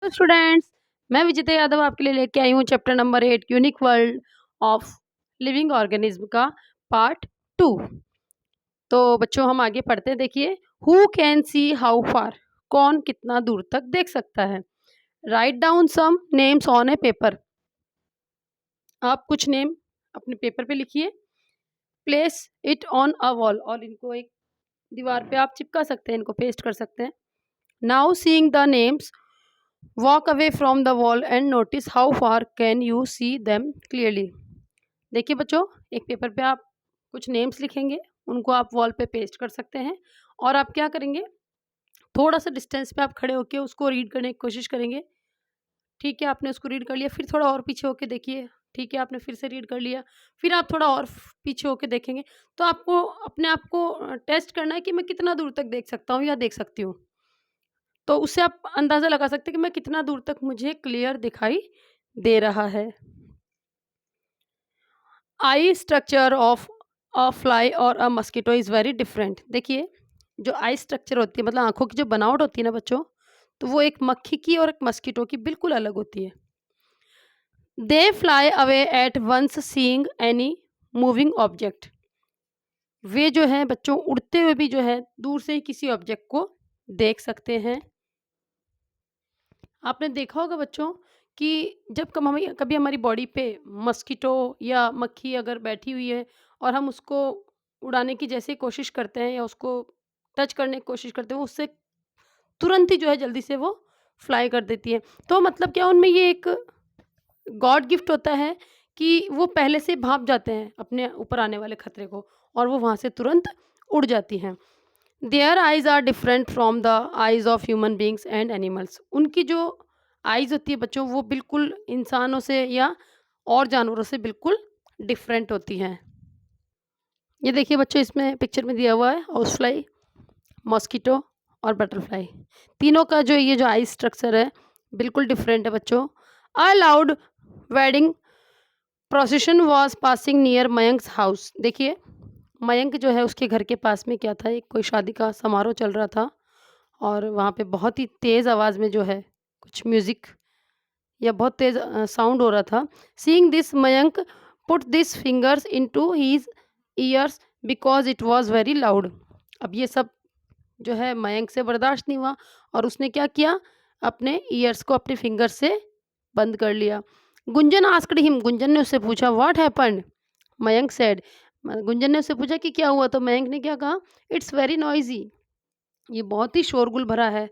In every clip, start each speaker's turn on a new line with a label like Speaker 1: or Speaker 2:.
Speaker 1: Hello students, मैं विजिता यादव आपके लिए लेके आई हूँ chapter number 8 unique world of living organism का पार्ट 2। तो बच्चों हम आगे पढ़ते हैं। देखिए, who can see how far, कौन कितना दूर तक देख सकता है। Right down some names on a paper, आप कुछ नेम अपने पेपर पे लिखिए। Place it on a wall, और इनको एक दीवार पे आप चिपका सकते हैं, इनको पेस्ट कर सकते हैं। Now seeing the names, walk away from the wall and notice how far can you see them clearly. देखिए बच्चों, एक पेपर पे आप कुछ नेम्स लिखेंगे, उनको आप वॉल पे पेस्ट कर सकते हैं, और आप क्या करेंगे, थोड़ा सा डिस्टेंस पे आप खड़े होके उसको रीड करने की कोशिश करेंगे। ठीक है, आपने उसको रीड कर लिया, फिर थोड़ा और पीछे होके देखिए। ठीक है, आपने फिर से रीड कर लिया, फिर आप थोड़ा और पीछे होके देखेंगे। तो आपको अपने आप को टेस्ट करना है कि मैं कितना दूर तक देख सकता हूँ या देख सकती हूँ। तो उससे आप अंदाज़ा लगा सकते हैं कि मैं कितना दूर तक मुझे क्लियर दिखाई दे रहा है। आई स्ट्रक्चर ऑफ अ फ्लाई और अ मस्कीटो इज़ वेरी डिफरेंट। देखिए, जो आई स्ट्रक्चर होती है, मतलब आँखों की जो बनावट होती है ना बच्चों, तो वो एक मक्खी की और एक मस्कीटो की बिल्कुल अलग होती है। They fly away at once seeing any moving object. वे जो हैं बच्चों, उड़ते हुए भी जो है दूर से ही किसी ऑब्जेक्ट को देख सकते हैं। आपने देखा होगा बच्चों कि जब कभी हमारी बॉडी पे मस्कीटो या मक्खी अगर बैठी हुई है और हम उसको उड़ाने की जैसे ही कोशिश करते हैं या उसको टच करने की कोशिश करते हैं, वो उससे तुरंत ही जो है जल्दी से वो फ्लाई कर देती है। तो मतलब क्या, उनमें ये एक गॉड गिफ्ट होता है कि वो पहले से भाप जाते हैं अपने ऊपर आने वाले खतरे को, और वो वहाँ से तुरंत उड़ जाती हैं। Their eyes are different from the eyes of human beings and animals. उनकी जो आइज़ होती है बच्चों, वो बिल्कुल इंसानों से या और जानवरों से बिल्कुल डिफरेंट होती हैं। ये देखिए बच्चों, इसमें पिक्चर में दिया हुआ है हाउस फ्लाई, मॉस्किटो और बटरफ्लाई। तीनों का जो आई स्ट्रक्चर है बिल्कुल डिफरेंट है बच्चों। A loud wedding procession was passing near Mayank's house. देखिए, मयंक जो है उसके घर के पास में क्या था, एक कोई शादी का समारोह चल रहा था, और वहाँ पे बहुत ही तेज़ आवाज़ में जो है कुछ म्यूज़िक या बहुत तेज़ साउंड हो रहा था। Seeing this Mayank put this fingers into his years because it was very loud. अब ये सब जो है मयंक से बर्दाश्त नहीं हुआ, और उसने क्या किया, अपने ईयर्स को अपने फिंगर से बंद कर लिया। गुंजन आस्क्ड हिम, गुंजन ने उससे पूछा, what happened? Mayank said, Gunjan ने उससे पूछा कि क्या हुआ, तो मयंक ने क्या कहा, इट्स वेरी नॉइज़ी, ये बहुत ही शोरगुल भरा है।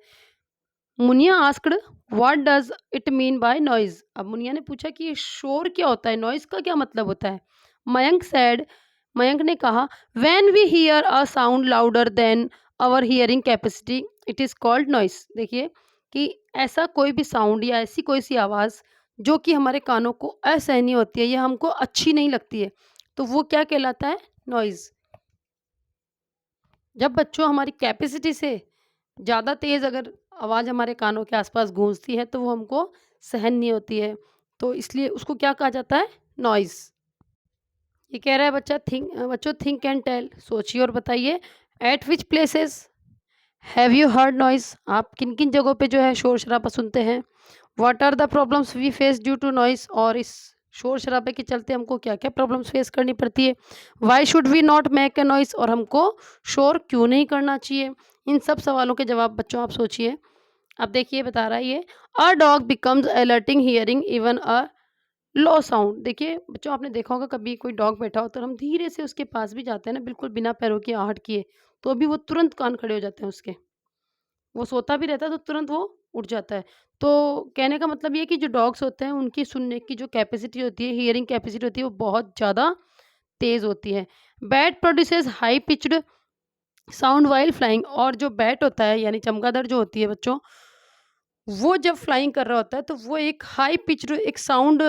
Speaker 1: Muniya asked, what does it mean by noise? अब मुनिया ने पूछा कि ये शोर क्या होता है, नॉइज़ का क्या मतलब होता है? मयंक सेड, मयंक ने कहा, when we hear a sound louder than our hearing capacity it is called noise. देखिए कि ऐसा कोई भी साउंड या ऐसी कोई सी आवाज़ जो कि हमारे कानों को असहनीय होती है या हमको अच्छी नहीं लगती है, तो वो क्या कहलाता है, नॉइज़। जब बच्चों हमारी कैपेसिटी से ज़्यादा तेज़ अगर आवाज़ हमारे कानों के आसपास गूंजती है, तो वो हमको सहन नहीं होती है, तो इसलिए उसको क्या कहा जाता है, नॉइज़। ये कह रहा है बच्चों थिंक एंड टेल, सोचिए और बताइए, eight which places have you heard noise? आप किन किन जगहों पे जो है शोर शराबा सुनते हैं? What are the problems we face due to noise? और इस शोर शराबे के चलते हमको क्या क्या प्रॉब्लम्स फेस करनी पड़ती है? Why should we not make a noise? और हमको शोर क्यों नहीं करना चाहिए? इन सब सवालों के जवाब बच्चों आप सोचिए। अब देखिए, बता रहा है ये, a dog becomes alerting hearing even a low sound. देखिए बच्चों, आपने देखा होगा कभी कोई डॉग बैठा हो तो हम धीरे से उसके पास भी जाते हैं ना, बिल्कुल बिना पैरों की आहट किए, तो भी वो तुरंत कान खड़े हो जाते हैं उसके। वो सोता भी रहता है तो तुरंत वो उठ जाता है। तो कहने का मतलब ये है कि जो डॉग्स होते हैं उनकी सुनने की जो कैपेसिटी होती है, हियरिंग कैपेसिटी होती है, वो बहुत ज़्यादा तेज़ होती है। Bat produces high pitched sound while flying. और जो बैट होता है यानी चमगादड़ जो होती है बच्चों, वो जब फ्लाइंग कर रहा होता है तो वो एक हाई पिच्ड एक साउंड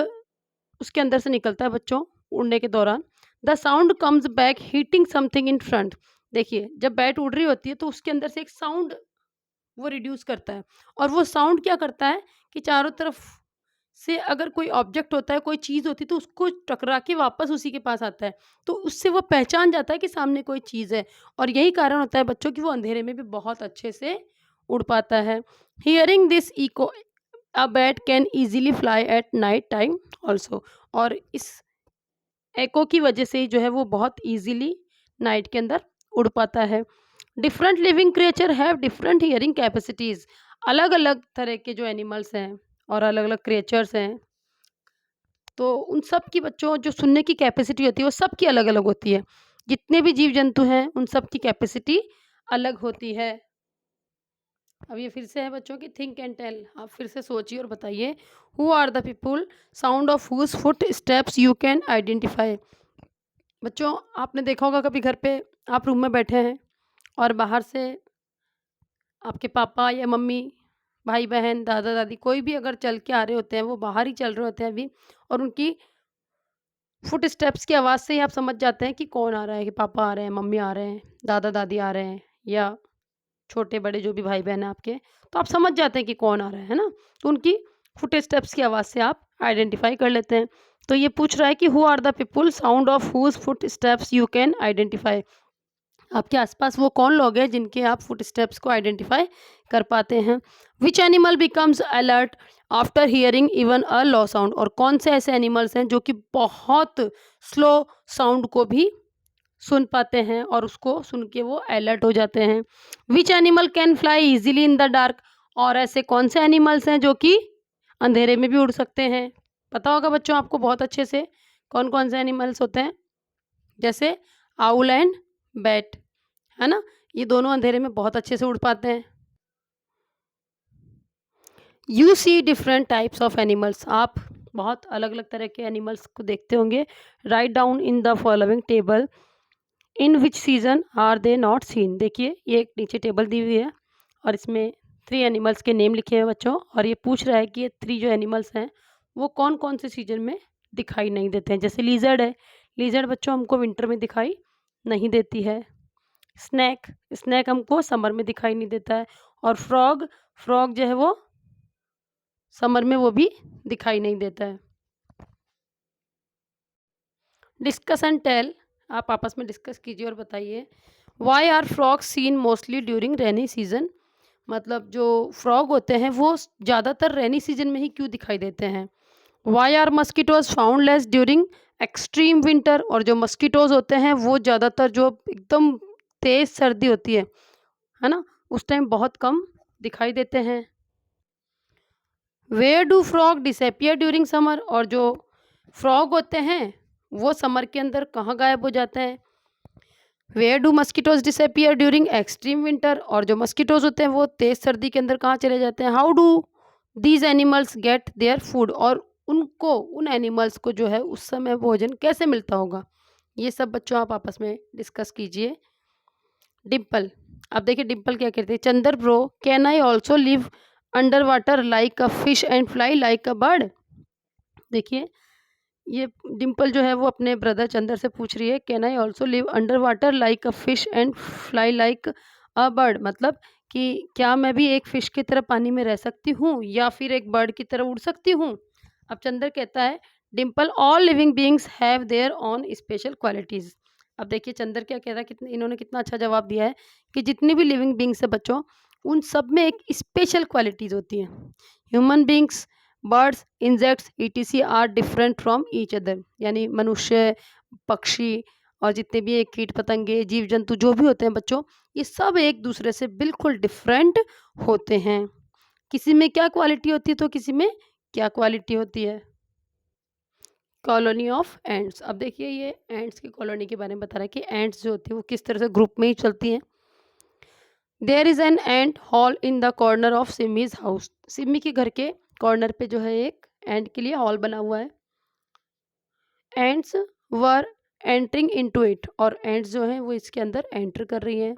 Speaker 1: उसके अंदर से निकलता है बच्चों, उड़ने के दौरान। The sound comes back heating something in front. देखिए, जब बैट उड़ रही होती है तो उसके अंदर से एक साउंड वो रिड्यूस करता है, और वो साउंड क्या करता है कि चारों तरफ से अगर कोई ऑब्जेक्ट होता है, कोई चीज़ होती है, तो उसको टकरा के वापस उसी के पास आता है। तो उससे वो पहचान जाता है कि सामने कोई चीज़ है, और यही कारण होता है बच्चों कि वो अंधेरे में भी बहुत अच्छे से उड़ पाता है। Hearing this eco, a bat can easily fly at night time also. और इस एको की वजह से ही जो है वो बहुत ईज़िली नाइट के अंदर उड़ पाता है। Different living creature have different hearing capacities. अलग-अलग तरह के जो एनिमल्स हैं और अलग-अलग क्रिएचर्स हैं, तो उन सब की बच्चों जो सुनने की कैपेसिटी होती है वो सबकी अलग-अलग होती है। जितने भी जीव-जंतु हैं उन सब की कैपेसिटी अलग होती है। अब ये फिर से है बच्चों की थिंक एंड टेल। आप फिर से सोचिए और बताइए, who are the people sound of whose foot steps you can identify. बच्चों, आपने देखा होगा कभी घर पे आप रूम में बैठे हैं और बाहर से आपके पापा या मम्मी, भाई-बहन, दादा-दादी कोई भी अगर चल के आ रहे होते हैं, वो बाहर ही चल रहे होते हैं अभी, और उनकी फुट स्टेप्स की आवाज़ से ही आप समझ जाते हैं कि कौन आ रहा है, कि पापा आ रहे हैं, मम्मी आ रहे हैं, दादा-दादी आ रहे हैं, या छोटे-बड़े जो भी भाई-बहन हैं आपके, तो आप समझ जाते हैं कि कौन आ रहा है ना? तो उनकी फुट स्टेप्स की आवाज़ से आप आइडेंटिफ़ाई कर लेते हैं। तो ये पूछ रहा है कि who are the people sound of whose foot steps you can identify. आपके आस-पास वो कौन लोग हैं जिनके आप फुट स्टेप्स को आइडेंटिफ़ाई कर पाते हैं? Which animal becomes alert after hearing even a low sound. और कौन से ऐसे एनिमल्स हैं जो कि बहुत स्लो साउंड को भी सुन पाते हैं और उसको सुन के वो अलर्ट हो जाते हैं? Which animal can fly easily in the dark. और ऐसे कौन से एनिमल्स हैं जो कि अंधेरे में भी उड़ सकते हैं? पता होगा बच्चों आपको बहुत अच्छे से कौन-कौन से एनिमल्स होते हैं? जैसे आउल एंड बैट, है ना? ये दोनों अंधेरे में बहुत अच्छे से उड़ पाते हैं। You see different types of animals. आप बहुत अलग-अलग तरह के एनिमल्स को देखते होंगे। Right down in the following table in which season are they not seen. देखिए, ये एक नीचे टेबल दी हुई है और इसमें 3 एनिमल्स के नेम लिखे हैं बच्चों, और ये पूछ रहा है कि ये 3 जो एनिमल्स हैं, वो कौन-कौन से सीज़न में दिखाई नहीं देते हैं। जैसे लिज़र्ड है, लिज़र्ड बच्चों हमको विंटर में दिखाई नहीं देती है। स्नेक, स्नेक हमको समर में दिखाई नहीं देता है। और फ्रॉग, फ्रॉग जो है वो समर में वो भी दिखाई नहीं देता है। Discuss and tell. आप आपस में डिस्कस कीजिए और बताइए, why are frogs seen mostly during rainy season. मतलब जो फ्रॉग होते हैं वो ज़्यादातर रेनी सीजन में ही क्यों दिखाई देते हैं? Why are mosquitoes found less during extreme winter. और जो मस्कीटोज होते हैं वो ज़्यादातर जो एकदम तेज़ सर्दी होती है ना, उस टाइम बहुत कम दिखाई देते हैं। Where do frog disappear during summer. और जो फ्रॉग होते हैं वो समर के अंदर कहाँ गायब हो जाते हैं? Where do mosquitoes disappear during extreme winter. और जो मस्कीटोज होते हैं वो तेज सर्दी के अंदर कहाँ चले जाते हैं? How do these animals gate their food. और उनको, उन एनिमल्स को जो है उस समय भोजन कैसे मिलता होगा? ये सब बच्चों आप आपस में डिस्कस कीजिए। डिम्पल, अब देखिए डिम्पल क्या कहते हैं, Chandar bro can I also live under water like a fish and fly like a bird. देखिए, ये डिम्पल जो है वो अपने ब्रदर चंदर से पूछ रही है, can I also live under water like a fish and fly like a bird. मतलब कि क्या मैं भी एक फिश की तरह पानी में रह सकती हूँ या फिर एक बर्ड की तरह उड़ सकती हूँ? अब चंदर कहता है, Dimple all living beings have their on special qualities. अब देखिए चंदर क्या कह रहा है, कितने इन्होंने कितना अच्छा जवाब दिया है कि जितनी भी लिविंग बीइंग्स है बच्चों, उन सब में एक स्पेशल क्वालिटीज़ होती हैं। Human beings, birds, insects ETC are different from each other. यानी मनुष्य, पक्षी और जितने भी ये कीट पतंगे, जीव जंतु जो भी होते हैं बच्चों, ये सब एक दूसरे से बिल्कुल डिफरेंट होते हैं। किसी में क्या क्वालिटी होती है तो किसी में क्या क्वालिटी होती है। Colony of ants. अब देखिए ये एंट्स की कॉलोनी के बारे में बता रहा है कि एंट्स जो होती है वो किस तरह से ग्रुप में ही चलती हैं। There is an ant hole in the corner of Simi's house. Simi के घर के कॉर्नर पे जो है एक एंट के लिए हॉल बना हुआ है। Ants were entering into it. और एंट्स जो हैं वो इसके अंदर एंटर कर रही हैं।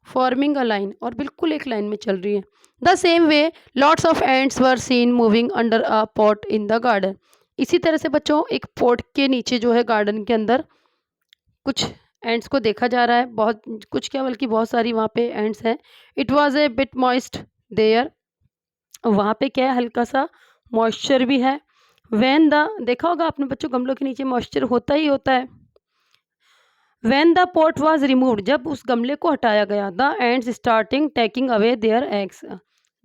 Speaker 1: फॉर्मिंग अ लाइन, और बिल्कुल एक लाइन में चल रही है। The same way lots of ants were seen moving under a pot in the garden. इसी तरह से बच्चों एक पॉट के नीचे जो है गार्डन के अंदर कुछ एंट्स को देखा जा रहा है। बहुत कुछ क्या बल्कि बहुत सारी वहाँ पे एंट्स हैं। It was a bit moist there. वहाँ पे क्या है, हल्का सा मॉइस्चर भी है। व्हेन द, देखा होगा आपने बच्चों गमलों के नीचे मॉइस्चर होता ही होता है। When the pot was removed, जब उस गमले को हटाया गया, the ends starting taking away their eggs.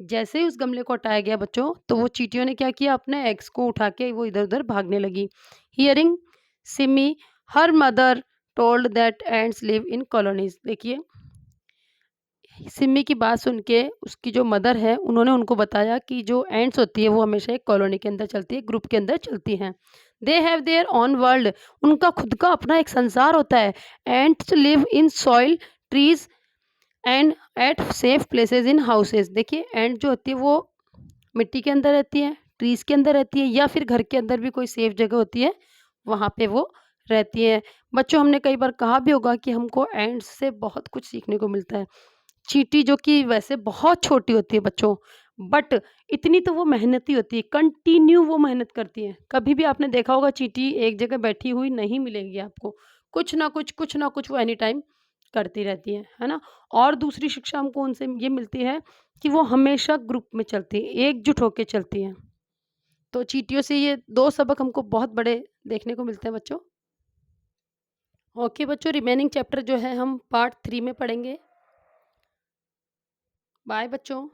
Speaker 1: जैसे ही उस गमले को हटाया गया बच्चों, तो वो चींटियों ने क्या किया, अपने एग्स को उठा के वो इधर-उधर भागने लगी। Hearing Simi, her mother told that ants live in colonies. देखिए, सिमी की बात सुन के उसकी जो मदर है, उन्होंने उनको बताया कि जो एंट्स होती है, वो हमेशा एक कॉलोनी के अंदर चलती है, ग्रुप के अंदर चलती हैं। They have their own world, उनका खुद का अपना एक संसार होता है। Ants live in soil, trees and at safe places in houses. देखिए, एंट जो होती है वो मिट्टी के अंदर रहती है, ट्रीज के अंदर रहती है, या फिर घर के अंदर भी कोई सेफ जगह होती है, वहाँ पे वो रहती है। बच्चों, हमने कई बार कहा भी होगा कि हमको एंट्स से बहुत कुछ सीखने को मिलता है। चींटी जो कि वैसे बहुत छोटी होती है बच्चों, बट इतनी तो वो मेहनती होती है, कंटिन्यू वो मेहनत करती है। कभी भी आपने देखा होगा चींटी एक जगह बैठी हुई नहीं मिलेगी आपको। कुछ ना कुछ वो एनी टाइम करती रहती है ना? और दूसरी शिक्षा हमको उनसे ये मिलती है कि वो हमेशा ग्रुप में चलती हैं, एकजुट होके चलती हैं। तो चींटियों से ये 2 सबक हमको बहुत बड़े देखने को मिलते हैं बच्चों। ओके बच्चों, रिमेनिंग चैप्टर जो है हम पार्ट 3 में पढ़ेंगे। बाय बच्चों।